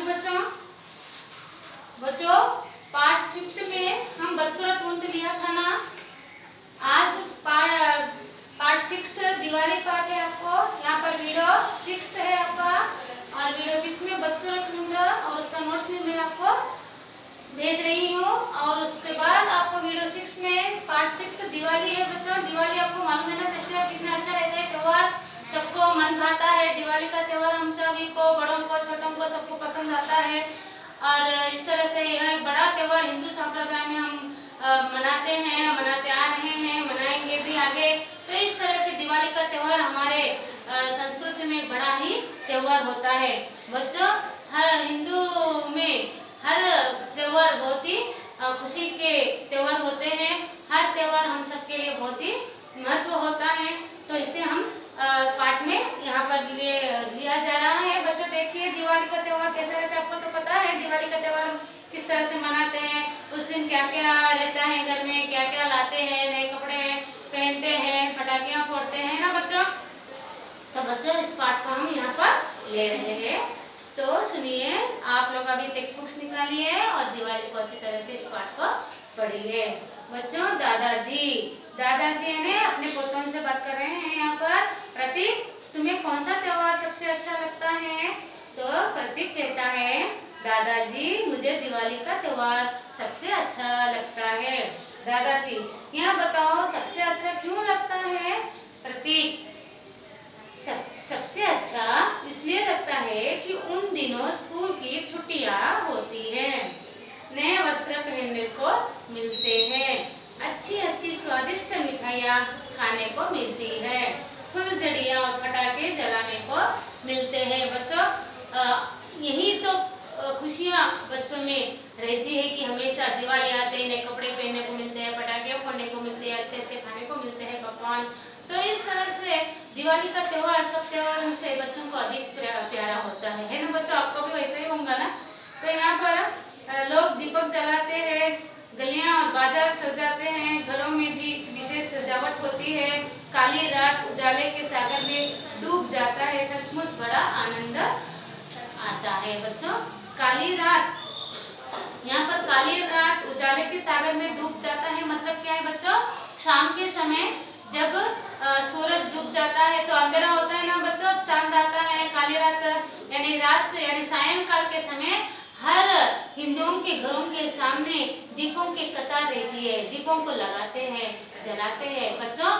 जी बच्चों, बच्चों पार्ट 5 में हम बदसूरत ऊँट लिया था ना। आज पार्ट 6 दिवाली पार्ट है आपको। यहाँ पर वीडियो 6 है आपका और वीडियो 5 में बदसूरत ऊँट और उसका नोट्स भी मैं आपको भेज रही हूँ। और उसके बाद आपको वीडियो 6 में पार्ट 6 दिवाली है बच्चों। दिवाली आपको मालूम है ना, फेस्टिवल कितना अच्छा रहता है, त्योहार सबको मन भाता है। दिवाली का त्योहार हम सभी को, बड़ों को छोटों को सबको पसंद आता है। और इस तरह से यह एक बड़ा त्योहार हिंदू संप्रदाय में हम मनाते हैं, मनाते आ रहे हैं, मनाएंगे भी आगे। तो इस तरह से दिवाली का त्योहार हमारे संस्कृति में एक बड़ा ही त्योहार होता है बच्चों। हर हिंदू में हर त्योहार बहुत ही खुशी के त्योहार होते हैं। हर त्योहार हम सबके लिए बहुत ही महत्व होता है। तो इसे हम पाठ में यहाँ पर लिया जा रहा है बच्चों। देखिए दिवाली का त्योहार कैसा रहता है, आपको तो पता है दिवाली का त्योहार किस तरह से मनाते हैं। उस दिन क्या क्या रहता है घर में, क्या क्या लाते हैं, नए कपड़े पहनते हैं, पटाखियाँ फोड़ते हैं ना बच्चों। तो बच्चों इस पाठ को हम यहाँ पर ले रहे हैं। तो सुनिए, आप लोग अभी टेक्स्ट बुक्स निकालिए और दिवाली को अच्छी तरह से इस पाठ को पढ़िए बच्चों। दादाजी यानी अपने पोतों से बात कर रहे हैं यहाँ पर। प्रतीक, तुम्हें कौन सा त्योहार सबसे अच्छा लगता है? तो प्रतीक कहता है, दादाजी मुझे दिवाली का त्योहार सबसे अच्छा लगता है। दादाजी, यहाँ बताओ सबसे अच्छा क्यों लगता है? प्रतीक, सबसे अच्छा इसलिए लगता है कि उन दिनों स्कूल की छुट्टियां होती हैं, नए वस्त्र पहनने को मिलते हैं, अच्छी अच्छी स्वादिष्ट मिठाइयाँ खाने को मिलती है, फुलझड़ियाँ और पटाखे जलाने को मिलते हैं बच्चों। यही तो खुशियाँ बच्चों में रहती है कि हमेशा दिवाली आते हैं, नए कपड़े पहनने को मिलते हैं, पटाखे फोड़ने को मिलते हैं, अच्छे अच्छे खाने को मिलते हैं पकवान। तो इस तरह से दिवाली का त्योहार सब त्योहारों से बच्चों को अधिक प्यारा होता है ना बच्चों। आपको भी वैसा ही होगा ना। तो यहाँ पर लोग दीपक जलाते हैं, गलियां और बाजार सजाते हैं, घरों में भी विशेष सजावट होती है। काली रात उजाले के सागर में डूब जाता है, सचमुच बड़ा आनंद आता है बच्चों। काली रात, यहाँ पर काली रात उजाले के सागर में डूब जाता है मतलब क्या है बच्चों? शाम के समय जब सूरज डूब जाता है तो अंधेरा होता है ना बच्चों, चांद आता है। काली रात यानी सायंकाल के समय हर हिंदुओं के घरों के सामने दीपों की कतार रहती है, दीपों को लगाते हैं, जलाते हैं बच्चों।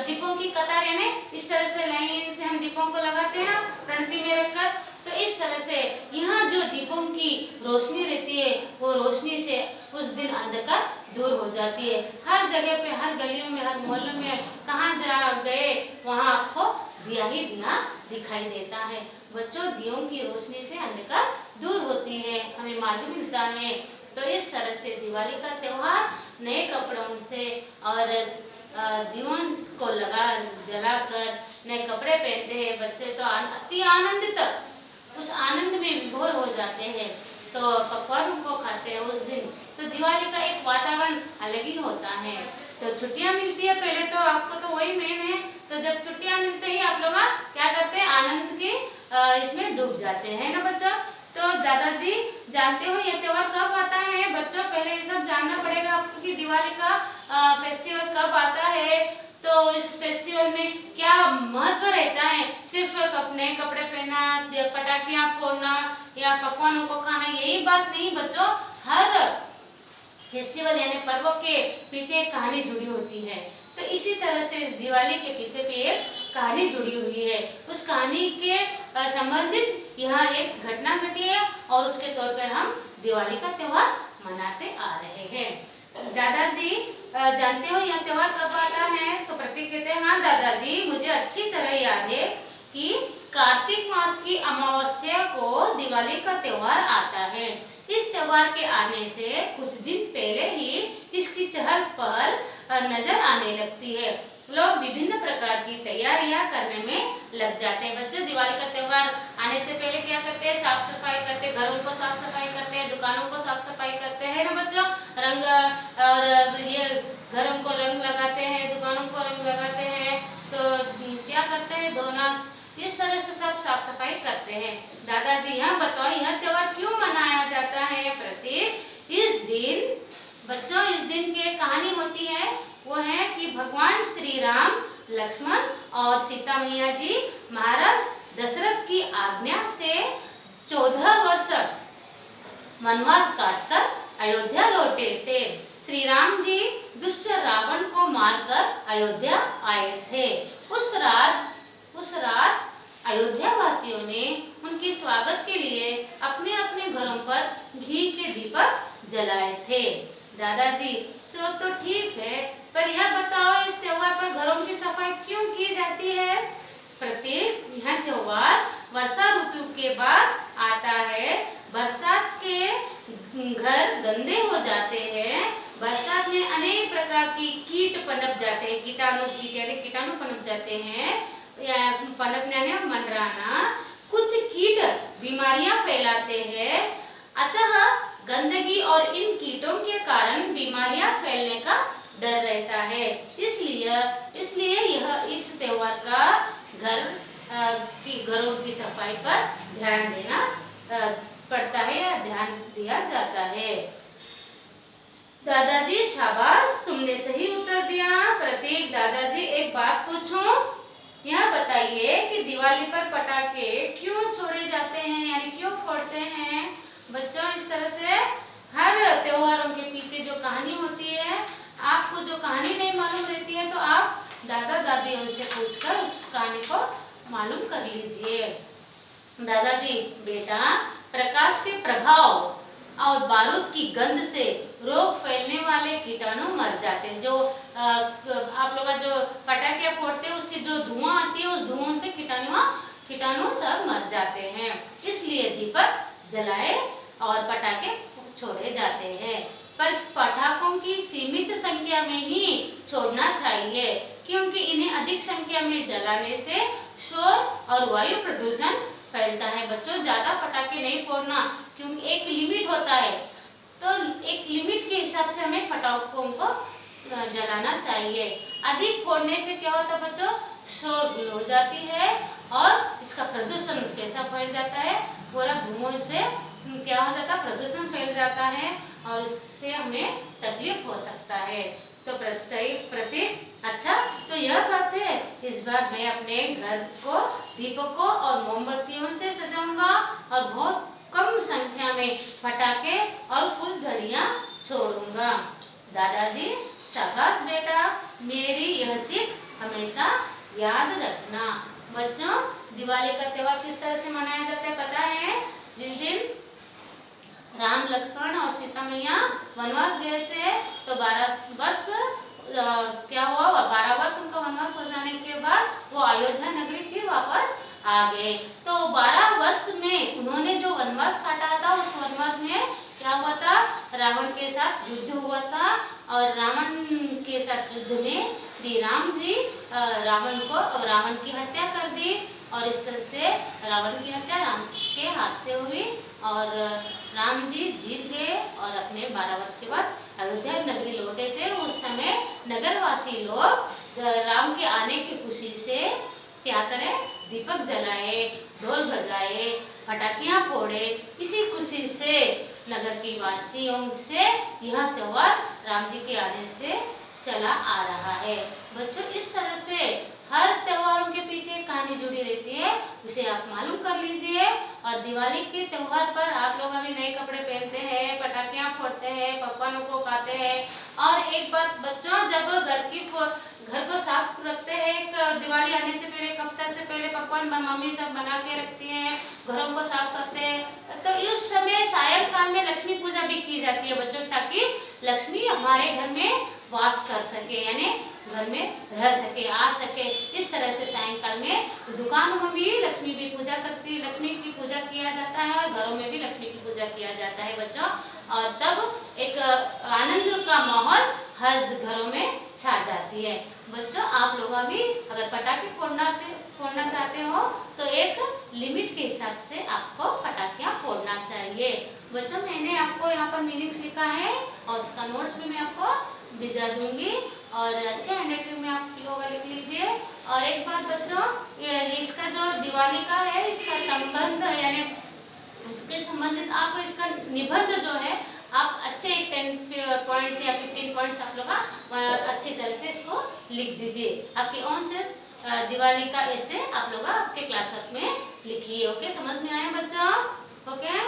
दीपों की कतार यानी इस तरह से लाइन से हम दीपों को लगाते हैं ना, पंक्ति में रखकर। तो इस तरह से यहाँ जो दीपों की रोशनी रहती है वो रोशनी से उस दिन अंधकार दूर हो जाती है। हर जगह पे, हर गलियों में, हर मोहल्लों में कहाँ जा गए वहाँ आपको दिया ही दिया दिखाई देता है बच्चों। दियों की रोशनी से अंधकार दूर होती है, हमें मालूम मिलता है। तो इस तरह से दिवाली का त्योहार नए कपड़ों से और दियों को जलाकर नए कपड़े पहनते हैं बच्चे। तो अति आनंदित उस आनंद में विभोर हो जाते हैं। तो पकवानों को खाते हैं उस दिन। तो दिवाली का एक वातावरण अलग ही होता है। तो छुट्टियां मिलती है पहले तो आपको, तो वही मेन है। तो जब छुट्टियां मिलते ही आप लोग क्या करते हैं, आनंद के इसमें डूब जाते हैं ना बच्चों। तो दादाजी जानते हो यह त्योहार कब आता है बच्चों? पहले ये सब जानना पड़ेगा आपको कि दिवाली का फेस्टिवल कब आता है। तो इस फेस्टिवल में क्या महत्व रहता है? सिर्फ नए कपड़े पहनना, पटाखियाँ फोड़ना या पकवानों को खाना, यही बात नहीं बच्चों। हर फेस्टिवल यानी पर्वों के पीछे एक कहानी जुड़ी होती है। तो इसी तरह से इस दिवाली के पीछे भी एक कहानी जुड़ी हुई है। उस कहानी के संबंधित यहाँ एक घटना घटी है और उसके तौर पर हम दिवाली का त्योहार मनाते आ रहे हैं। दादाजी जानते हो यह त्योहार कब आता है? तो प्रतीक कहते हैं, हाँ दादाजी मुझे अच्छी तरह याद है कि कार्तिक मास की अमावस्या को दिवाली का त्योहार आता है। इस त्योहार के आने से कुछ दिन पहले ही इसकी चहल पहल नजर आने लगती है। लोग विभिन्न प्रकार की तैयारियां करने में लग जाते हैं बच्चों। दिवाली का त्योहार आने से पहले क्या करते हैं? साफ सफाई करते हैं, घरों को साफ सफाई करते हैं, दुकानों को साफ सफाई करते हैं ना बच्चों। रंग और ये घरों को रंग लगाते हैं, दुकानों को रंग लगाते हैं। तो क्या करते हैं? धोना, इस तरह से सब साफ साफ सफाई करते हैं। दादाजी यह बताओ यह त्योहार क्यों मनाया जाता है प्रतीक? इस दिन बच्चों इस दिन की एक कहानी होती है, वो है कि भगवान श्री राम, लक्ष्मण और सीता मैया जी महाराज दशरथ की आज्ञा से 14 वर्ष वनवास काटकर अयोध्या लौटे थे। श्री राम जी दुष्ट रावण को मारकर अयोध्या आए थे। उस रात अयोध्या वासियों ने उनके स्वागत के लिए अपने अपने घरों पर घी के दीपक जलाए थे। दादाजी सो तो ठीक है, पर यह बताओ इस त्योहार पर घरों की सफाई क्यों की जाती है? प्रत्येक यह त्योहार वर्षा ऋतु के बाद आता है। बरसात के घर गंदे हो जाते हैं। बरसात में अनेक प्रकार की कीट पनप जाते हैं, कीटाणु पनप जाते हैं, या पनपने यानी मंडराना। कुछ कीट बीमारियां फैलाते हैं, अतः गंदगी और इन कीटों के कारण बीमारियां फैलने का डर रहता है। इसलिए यह इस त्योहार का घरों की सफाई पर ध्यान देना पड़ता है या ध्यान दिया जाता है। दादाजी शाबाश, तुमने सही उत्तर दिया। प्रतीक दादाजी एक बात पूछूं? यह बताइए कि दिवाली पर पटाखे क्यों छोड़े जाते हैं, यानी क्यों फोड़ते हैं? बच्चों इस तरह से हर त्योहारों के पीछे जो कहानी होती है, आपको जो कहानी नहीं मालूम रहती है तो आप दादा दादियों से पूछकर उस कहानी को मालूम कर लीजिए। दादाजी बेटा, प्रकाश के प्रभाव और बारूद की गंध से रोग फैलने वाले कीटाणु मर जाते हैं। जो आप लोग जो पटाखे फोड़ते हैं उसकी जो धुआं आती है, उस धुआं से कीटाणु सब मर जाते हैं। इसलिए दीपक जलाए और पटाखे छोड़े जाते हैं, पर पटाखों की सीमित संख्या में ही छोड़ना चाहिए, क्योंकि इन्हें अधिक संख्या में जलाने से शोर और वायु प्रदूषण फैलता है। बच्चों ज्यादा पटाखे नहीं फोड़ना, क्योंकि एक लिमिट होता है, तो एक लिमिट के हिसाब से हमें पटाखों को जलाना चाहिए। अधिक फोड़ने से क्या होता है बच्चों? शोर हो जाती है और इसका प्रदूषण कैसा फैल जाता है, पूरा धुआं से क्या हो जाता है, प्रदूषण फैल जाता है और इससे हमें तकलीफ हो सकता है। तो प्रतीक अच्छा, तो यह बात है, इस बार मैं अपने घर को दीपकों और मोमबत्तियों से सजाऊंगा और बहुत कम संख्या में पटाखे और फुलझड़ियां छोड़ूंगा। दादाजी शाबाश बेटा, मेरी यह सीख हमेशा याद रखना। बच्चों दिवाली का त्योहार किस तरह से मनाया जाता है पता है? जिस दिन राम, लक्ष्मण और सीता मैया वनवास गए थे, तो 12 वर्ष क्या हुआ, 12 वर्ष उनका वनवास हो जाने के बाद वो अयोध्या नगरी फिर वापस आ गए। तो 12 वर्ष में उन्होंने जो वनवास काटा था, उस वनवास में क्या हुआ था, रावण के साथ युद्ध हुआ था और रावण के साथ युद्ध में श्री राम जी रावण की हत्या कर दी और इस तरह से रावण की हत्या राम के हाथ से हुई और राम जी जीत गए और अपने 12 वर्ष के बाद अयोध्या नगरी लौटे थे। उस समय नगरवासी लोग राम के आने की खुशी से क्या करें, दीपक जलाए, ढोल बजाए, पटाखियां फोड़े। इसी खुशी से नगर के वासियों से यह त्योहार राम जी के आने से चला आ रहा है। बच्चों इस तरह से हर त्योहारों के पीछे कहानी जुड़ी रहती है, उसे आप मालूम कर लीजिए। और दिवाली के त्योहार पर आप लोग अभी नए कपड़े पहनते हैं, पटाखियां फोड़ते हैं, पकवानों को खाते हैं। और एक बात बच्चों, जब घर को साफ रखते हैं, दिवाली आने से पहले, एक हफ्ता से पहले पकवान मम्मी सब बना के रखती हैं, घरों को साफ करते हैं, तो उस समय सायंकाल में लक्ष्मी पूजा भी की जाती है बच्चों, ताकि लक्ष्मी हमारे घर में वास कर सके, यानी घर में रह सके, आ सके। इस तरह से सायंकाल में दुकानों में भी लक्ष्मी की पूजा किया जाता है और घरों में भी लक्ष्मी की पूजा किया जाता है बच्चों। और तब एक आनंद का माहौल हर घरों में छा जाती है। बच्चों आप लोग अभी अगर पटाखे फोड़ना चाहते हो तो एक लिमिट के हिसाब से आपको पटाखियां फोड़ना चाहिए। बच्चों मैंने आपको यहाँ पर मीनिंग्स लिखा है और उसका नोट्स भी मैं आपको भिजा दूंगी और अच्छे हैंडराइटिंग में आप लोग लिख लीजिए। और एक बात बच्चों, इसका जो दिवाली का है, इसका संबंध यानी इसके संबंधित आप इसका निबंध जो है आप अच्छे 10 पॉइंट्स या 15 पॉइंट्स आप लोग अच्छी तरह से इसको लिख दीजिए। आपकी ओन से दिवाली का ऐसे आप लोग आपके क्लास वर्क में लिखिए। ओके, समझ में आया बच्चों? ओके।